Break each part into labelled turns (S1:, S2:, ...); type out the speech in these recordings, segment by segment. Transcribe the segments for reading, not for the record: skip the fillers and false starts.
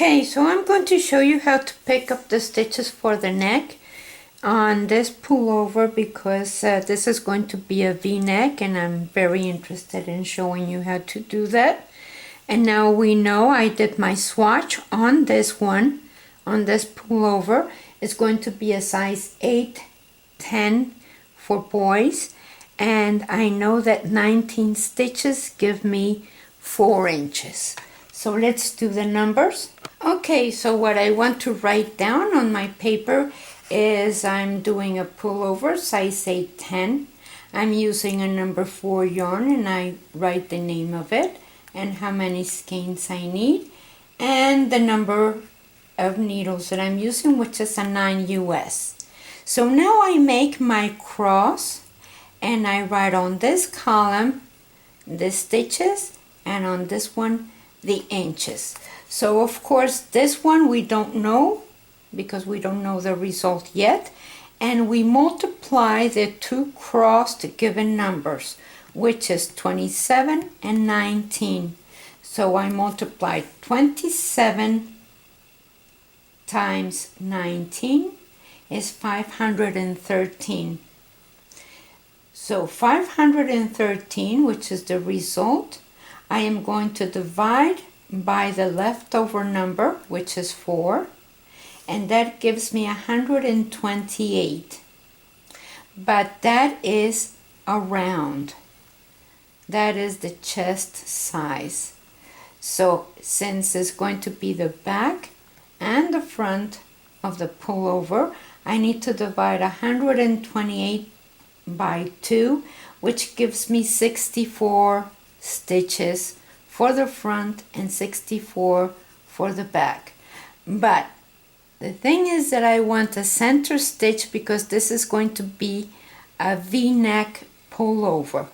S1: Okay, so I'm going to show you how to pick up the stitches for the neck on this pullover because this is going to be a V-neck and I'm very interested in showing you how to do that. And now we know I did my swatch on this one, on this pullover. It's going to be a size 8-10 for boys, and I know that 19 stitches give me 4 inches. So let's do the numbers. Okay, so what I want to write down on my paper is I'm doing a pullover size 8-10. I'm using a number 4 yarn and I write the name of it and how many skeins I need and the number of needles that I'm using, which is a 9 US. So now I make my cross and I write on this column the stitches and on this one the inches. So of course this one we don't know because we don't know the result yet, and we multiply the two crossed given numbers, which is 27 and 19. So I multiplied 27 times 19 is 513. So 513, which is the result, I am going to divide by the leftover number, which is 4, and that gives me 128. But that is a round. That is the chest size. So since it's going to be the back and the front of the pullover, I need to divide 128 by 2, which gives me 64 stitches for the front and 64 for the back. But the thing is that I want a center stitch because this is going to be a V-neck pullover.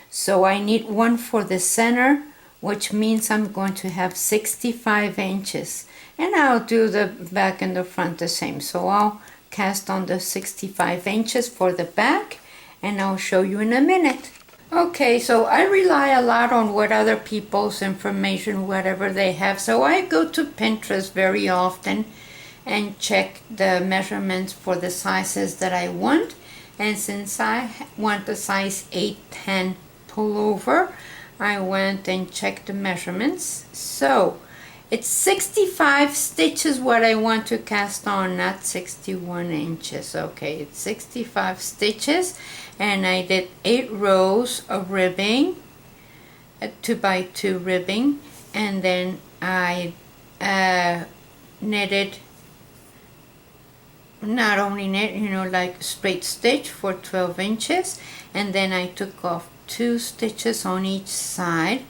S1: So I need one for the center, which means I'm going to have 65 inches. And I'll do the back and the front the same. So I'll cast on the 65 inches for the back and I'll show you in a minute. Okay, so I rely a lot on what other people's information, whatever they have. So I go to Pinterest very often and check the measurements for the sizes that I want. And since I want a size 8-10 pullover, I went and checked the measurements. So it's 65 stitches what I want to cast on, not 61 inches. Okay, it's 65 stitches, and I did 8 rows of ribbing, 2 by 2 ribbing, and then I knitted, not only knit, like straight stitch for 12 inches, and then I took off 2 stitches on each side,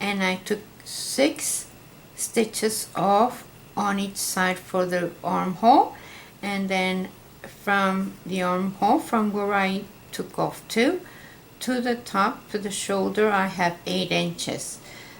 S1: and I took 6 stitches off on each side for the armhole, and then from the armhole, from where I took off 2 to the top, to the shoulder, I have 8 inches.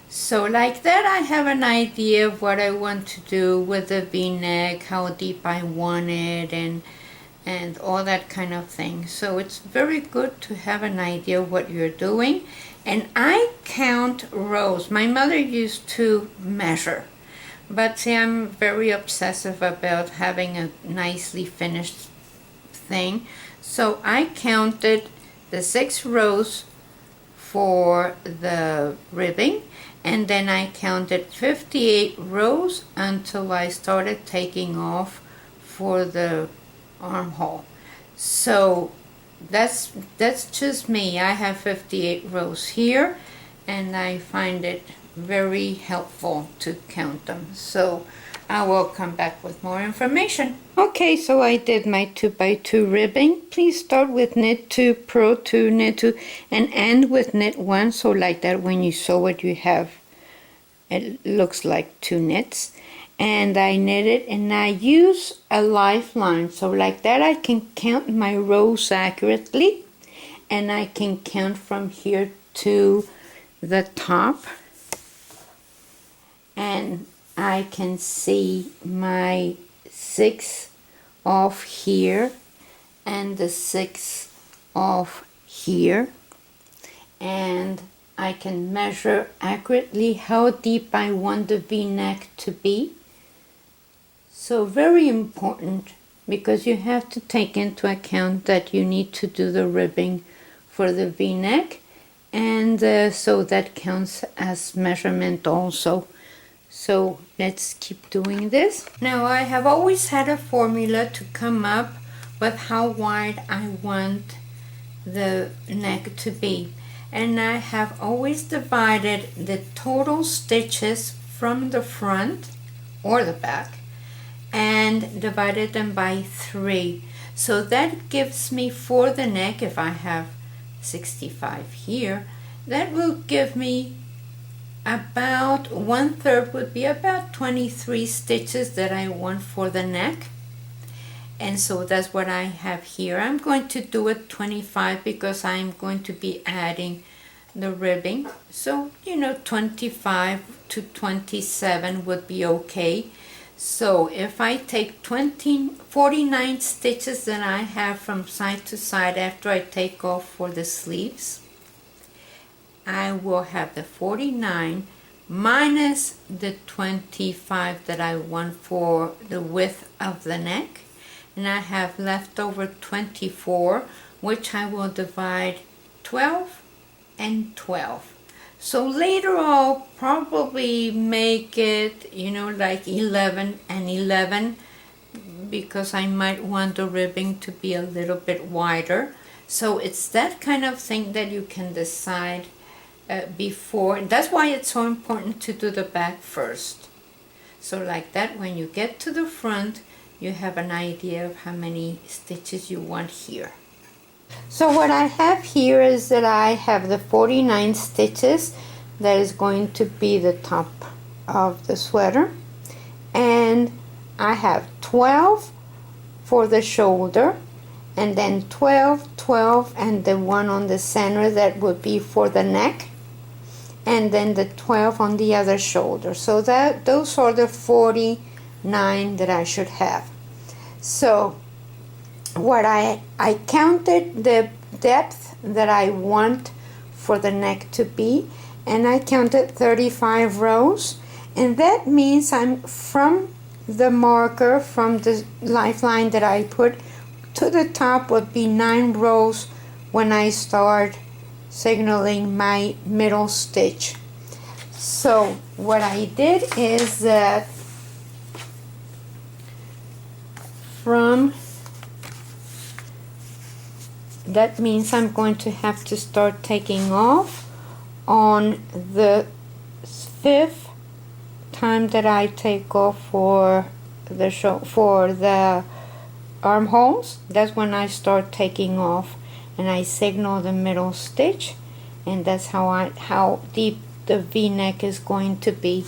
S1: So like that I have an idea of what I want to do with the V-neck, how deep I want it, and all that kind of thing. So it's very good to have an idea of what you're doing. And I count rows. My mother used to measure, but see, I'm very obsessive about having a nicely finished thing. So I counted the 6 rows for the ribbing, and then I counted 58 rows until I started taking off for the armhole. So that's just me. I have 58 rows here, and I find it very helpful to count them. So I will come back with more information. Okay, so I did my 2 by 2 ribbing. Please start with knit 2, purl 2, knit 2, and end with knit 1. So like that, when you sew it, you have, it looks like 2 knits. And I knitted, and I use a lifeline. So like that, I can count my rows accurately, and I can count from here to the top. And I can see my 6 off here and the 6 off here, and I can measure accurately how deep I want the V-neck to be. So very important, because you have to take into account that you need to do the ribbing for the V-neck, and so that counts as measurement also. So let's keep doing this. Now I have always had a formula to come up with how wide I want the neck to be, and I have always divided the total stitches from the front or the back and divided them by 3. So that gives me, for the neck, if I have 65 here, that will give me about 1/3 would be about 23 stitches that I want for the neck. And so that's what I have here. I'm going to do it 25 because I'm going to be adding the ribbing. So, 25 to 27 would be okay. So if I take 49 stitches that I have from side to side after I take off for the sleeves, I will have the 49 minus the 25 that I want for the width of the neck, and I have left over 24, which I will divide 12 and 12. So later I'll probably make it, like 11 and 11, because I might want the ribbing to be a little bit wider. So it's that kind of thing that you can decide before. That's why it's so important to do the back first. So like that, when you get to the front, you have an idea of how many stitches you want here. So what I have here is that I have the 49 stitches that is going to be the top of the sweater, and I have 12 for the shoulder, and then 12, 12, and the one on the center that would be for the neck, and then the 12 on the other shoulder. So those are the 49 that I should have. So what I counted the depth that I want for the neck to be, and I counted 35 rows, and that means I'm from the marker, from the lifeline that I put to the top would be 9 rows when I start signaling my middle stitch. So what I did is that that means I'm going to have to start taking off on the 5th time that I take off for the armholes. That's when I start taking off, and I signal the middle stitch, and that's how deep the V-neck is going to be.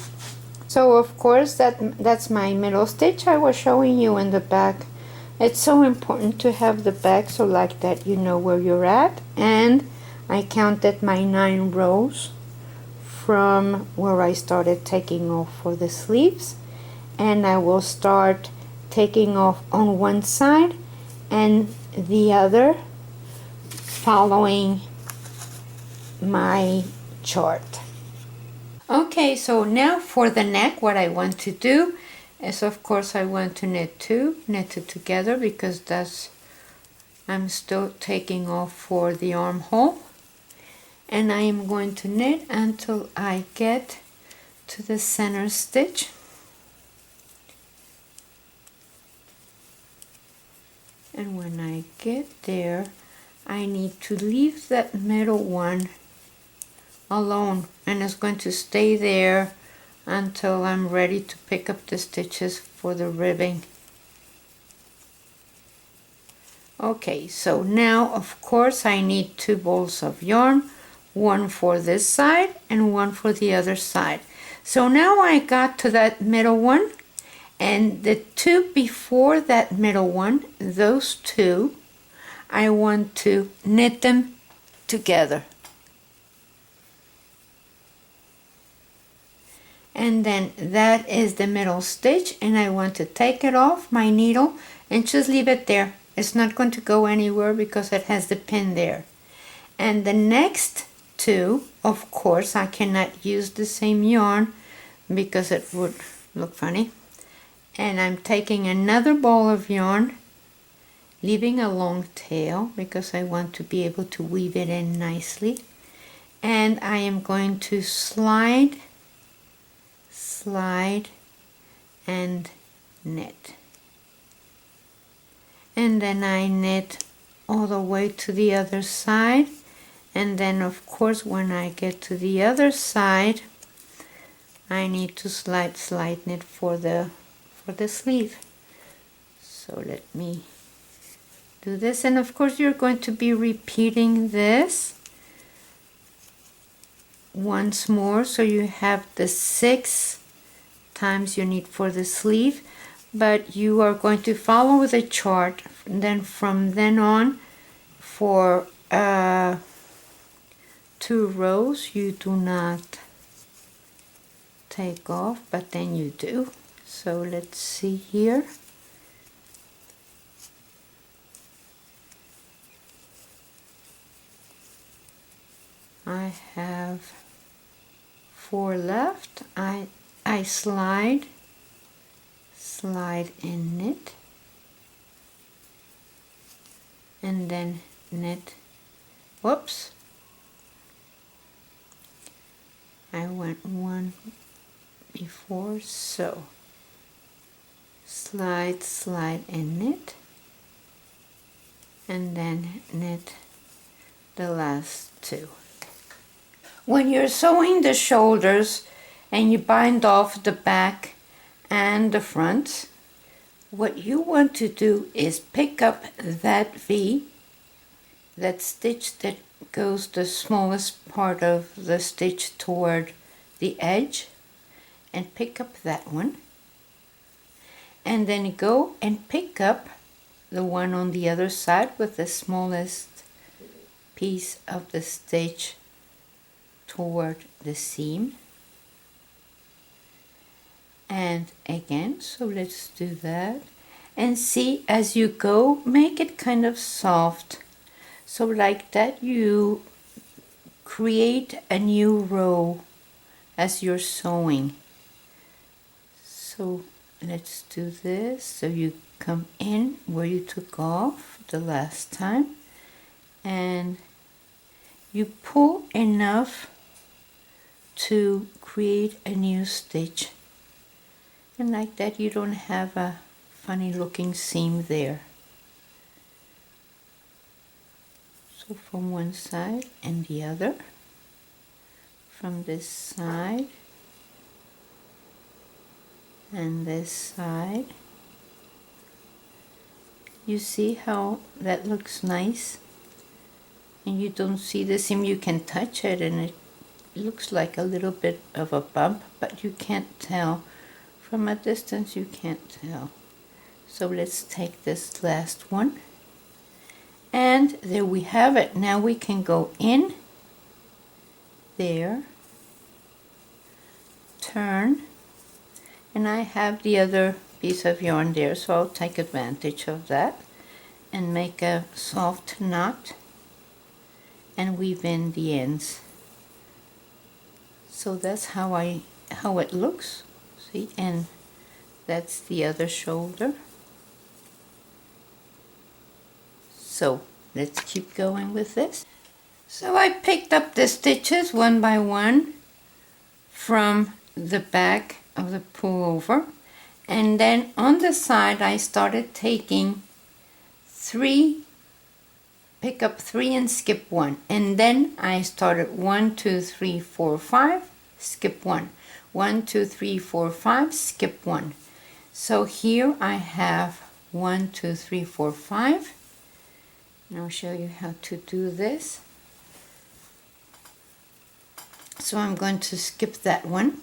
S1: So of course that's my middle stitch I was showing you in the back. It's so important to have the back, so like that you know where you're at. And I counted my 9 rows from where I started taking off for the sleeves, and I will start taking off on one side and the other following my chart. Okay, so now for the neck, what I want to do is, of course, I want to knit it together, because I'm still taking off for the armhole, and I am going to knit until I get to the center stitch. And when I get there, I need to leave that middle one alone, and it's going to stay there until I'm ready to pick up the stitches for the ribbing. Okay, so now of course I need 2 balls of yarn, one for this side and one for the other side. So now I got to that middle one, and the 2 before that middle one, those 2, I want to knit them together. And then that is the middle stitch, and I want to take it off my needle and just leave it there. It's not going to go anywhere because it has the pin there. And the next 2, of course, I cannot use the same yarn because it would look funny. And I'm taking another ball of yarn, leaving a long tail because I want to be able to weave it in nicely. And I am going to slide, and knit. And then I knit all the way to the other side. And then of course when I get to the other side, I need to slide knit for the sleeve. So let me do this, and of course you're going to be repeating this once more, so you have the 6 times you need for the sleeve, but you are going to follow the chart. And then from then on, for 2 rows you do not take off, but then you do. So let's see here. I have 4 left. I slide and knit, and then knit. Whoops, I went 1 before, so slide and knit, and then knit the last 2. When you're sewing the shoulders and you bind off the back and the front, what you want to do is pick up that V, that stitch that goes the smallest part of the stitch toward the edge, and pick up that one, and then go and pick up the one on the other side with the smallest piece of the stitch toward the seam. And again, so let's do that, and see, as you go, make it kind of soft, so like that you create a new row as you're sewing. So let's do this. So you come in where you took off the last time, and you pull enough to create a new stitch, and like that you don't have a funny looking seam there. So from one side and the other, from this side and this side, you see how that looks nice, and you don't see the seam. You can touch it and it looks like a little bit of a bump, but you can't tell. From a distance you can't tell. So let's take this last one, and there we have it. Now we can go in there, turn, and I have the other piece of yarn there, so I'll take advantage of that and make a soft knot and weave in the ends. So that's how it looks. See, and that's the other shoulder. So let's keep going with this. So I picked up the stitches one by one from the back of the pullover, and then on the side I started taking 3, pick up 3 and skip 1, and then I started 1, 2, 3, 4, 5, skip 1, 1, 2, 3, 4, 5, skip 1. So here I have 1, 2, 3, 4, 5. And I'll show you how to do this. So I'm going to skip that one,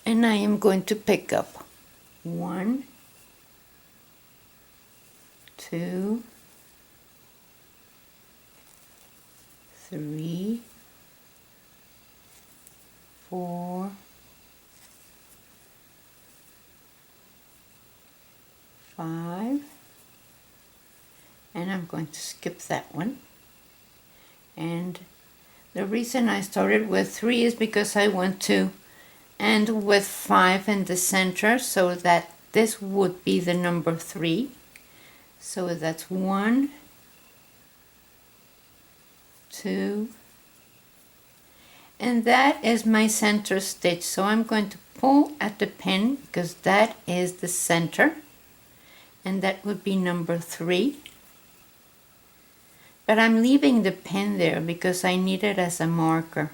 S1: and I am going to pick up 1, 2, 3, 4, 5, and I'm going to skip that one. And the reason I started with 3 is because I want to and with 5 in the center, so that this would be the number 3. So that's 1, 2, and that is my center stitch. So I'm going to pull at the pin because that is the center, and that would be number 3. But I'm leaving the pin there because I need it as a marker.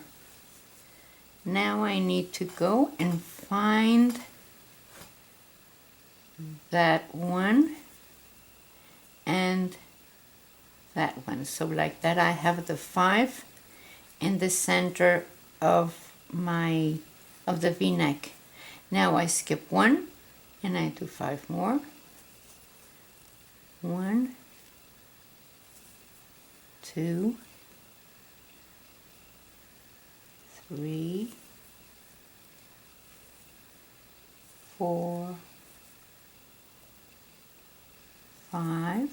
S1: Now I need to go and find that one and that one. So like that, I have the 5 in the center of the V-neck. Now I skip 1 and I do 5 more. 1, 2, 3, 4, 5,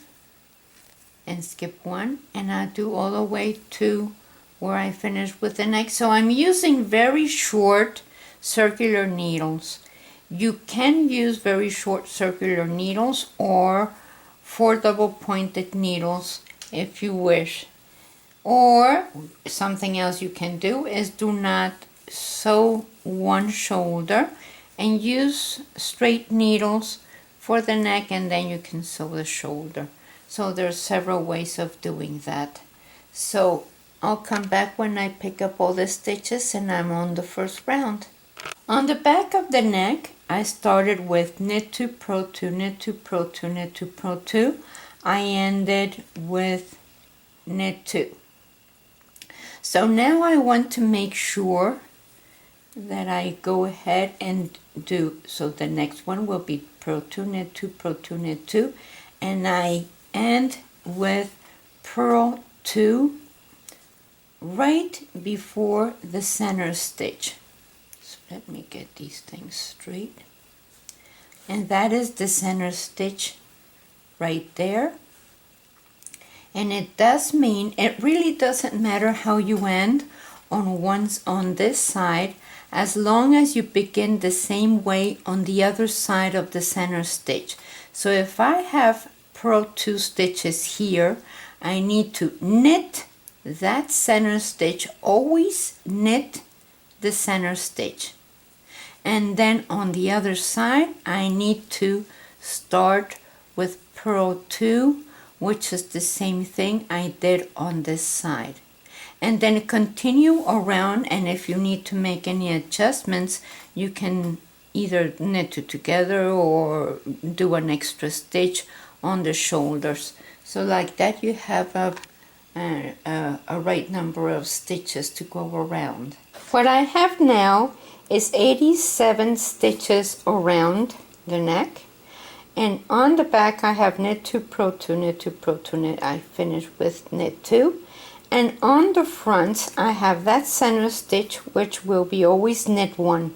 S1: and skip 1, and I do all the way to where I finish with the neck. So I'm using very short circular needles. You can use very short circular needles or 4 double-pointed needles if you wish. Or something else you can do is do not sew one shoulder and use straight needles for the neck, and then you can sew the shoulder. So there's several ways of doing that. So I'll come back when I pick up all the stitches and I'm on the first round. On the back of the neck, I started with knit 2, purl 2, knit 2, purl 2, knit 2, purl 2. I ended with knit 2. So now I want to make sure that I go ahead and do, so the next one will be purl 2, knit 2, purl 2, knit 2, and I end with purl 2 right before the center stitch. So let me get these things straight. And that is the center stitch right there. And it does mean, it really doesn't matter how you end on this side, as long as you begin the same way on the other side of the center stitch. So if I have purl 2 stitches here, I need to knit that center stitch, always knit the center stitch. And then on the other side, I need to start with purl 2, which is the same thing I did on this side. And then continue around, and if you need to make any adjustments, you can either knit it together or do an extra stitch on the shoulders. So like that, you have a right number of stitches to go around. What I have now is 87 stitches around the neck, and on the back I have knit 2, purl 2, knit 2, purl 2, knit. I finish with knit 2, and on the fronts I have that center stitch, which will be always knit 1,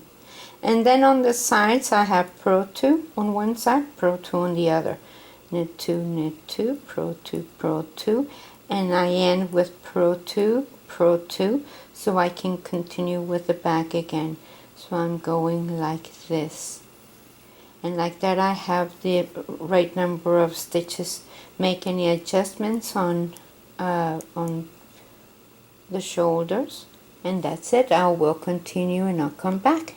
S1: and then on the sides I have purl 2 on one side, purl 2 on the other, knit 2, knit 2, purl 2, purl 2, and I end with purl 2, purl 2, so I can continue with the back again. So I'm going like this, and like that I have the right number of stitches. Make any adjustments on the shoulders, and that's it. I will continue and I'll come back.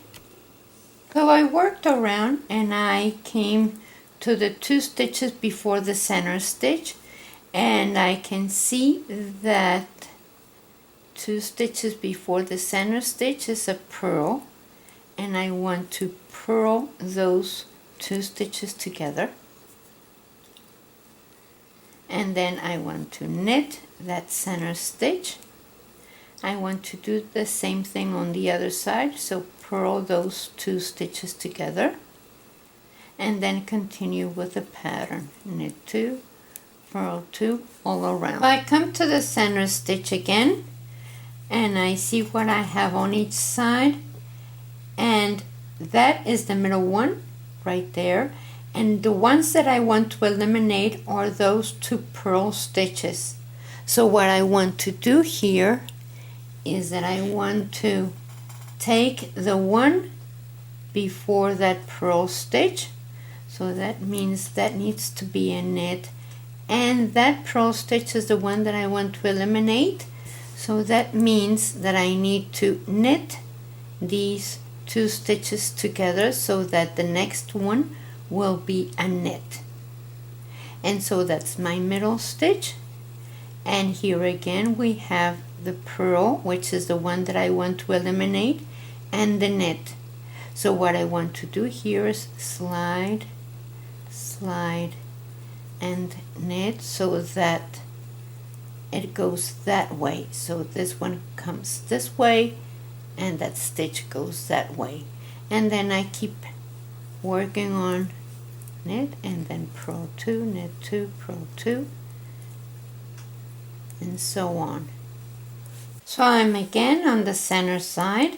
S1: So I worked around and I came to the 2 stitches before the center stitch, and I can see that 2 stitches before the center stitch is a purl, and I want to purl those 2 stitches together, and then I want to knit that center stitch. I want to do the same thing on the other side, so purl those 2 stitches together, and then continue with the pattern, knit 2, purl 2 all around. I come to the center stitch again, and I see what I have on each side, and that is the middle one right there, and the ones that I want to eliminate are those 2 purl stitches. So what I want to do here is that I want to take the one before that purl stitch, so that means that needs to be a knit, and that purl stitch is the one that I want to eliminate, so that means that I need to knit these 2 stitches together so that the next one will be a knit. And so that's my middle stitch, and here again we have the purl, which is the one that I want to eliminate, and the knit. So what I want to do here is slide, slide, and knit so that it goes that way. So this one comes this way and that stitch goes that way, and then I keep working on knit and then purl 2, knit 2, purl 2, and so on. So I'm again on the center side,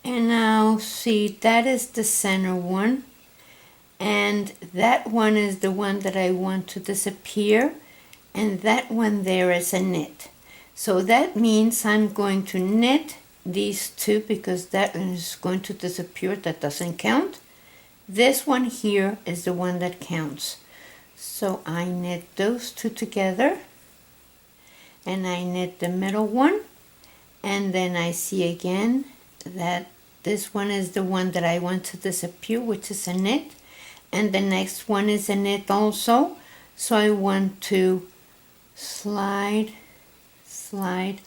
S1: and now see, that is the center one, and that one is the one that I want to disappear, and that one there is a knit. So that means I'm going to knit these 2 because that is going to disappear, that doesn't count. This one here is the one that counts. So I knit those 2 together, and I knit the middle one, and then I see again that this one is the one that I want to disappear, which is a knit, and the next one is a knit also. So I want to slide, slide,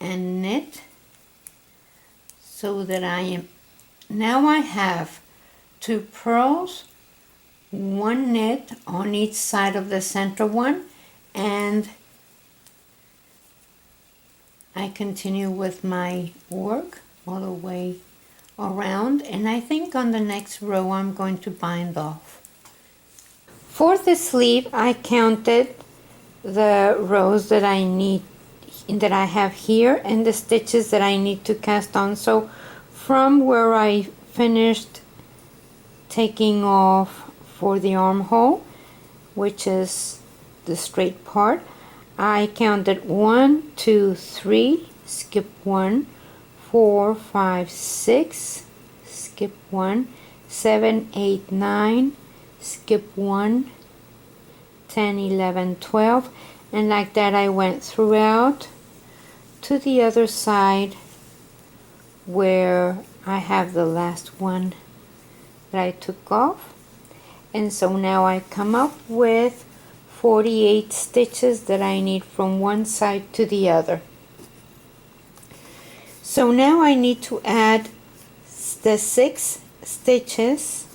S1: and knit so that now I have 2 purls, 1 knit on each side of the center one, and I continue with my work all the way around, and I think on the next row I'm going to bind off. For the sleeve, I counted the rows that I need, that I have here, and the stitches that I need to cast on. So from where I finished taking off for the armhole, which is the straight part, I counted 1, 2, 3, skip 1, 4, 5, 6, skip 1, 7, 8, 9, skip 1, 10, 11, 12, and like that I went throughout to the other side where I have the last one that I took off. And so now I come up with 48 stitches that I need from one side to the other. So now I need to add the 6 stitches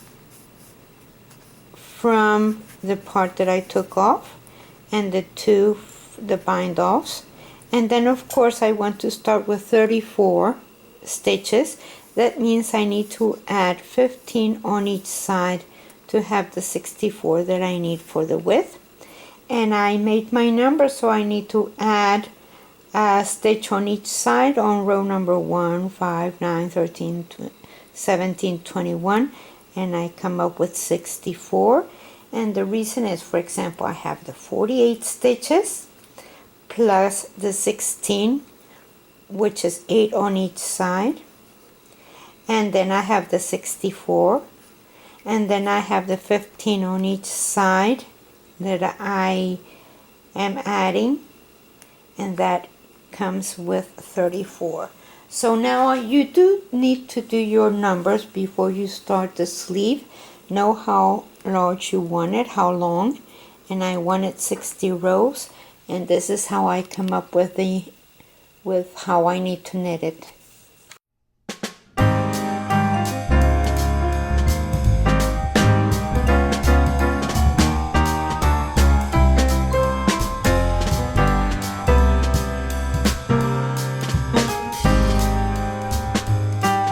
S1: from the part that I took off and the 2 the bind offs, and then of course I want to start with 34 stitches. That means I need to add 15 on each side to have the 64 that I need for the width. And I made my number, so I need to add a stitch on each side on row number 1, 5, 9, 13, 17, 21, and I come up with 64. And the reason is, for example, I have the 48 stitches plus the 16, which is 8 on each side, and then I have the 64, and then I have the 15 on each side that I am adding, and that comes with 34. So now you do need to do your numbers before you start the sleeve. Know how large you want it, how long, and I wanted 60 rows, and this is how I come up with how I need to knit it.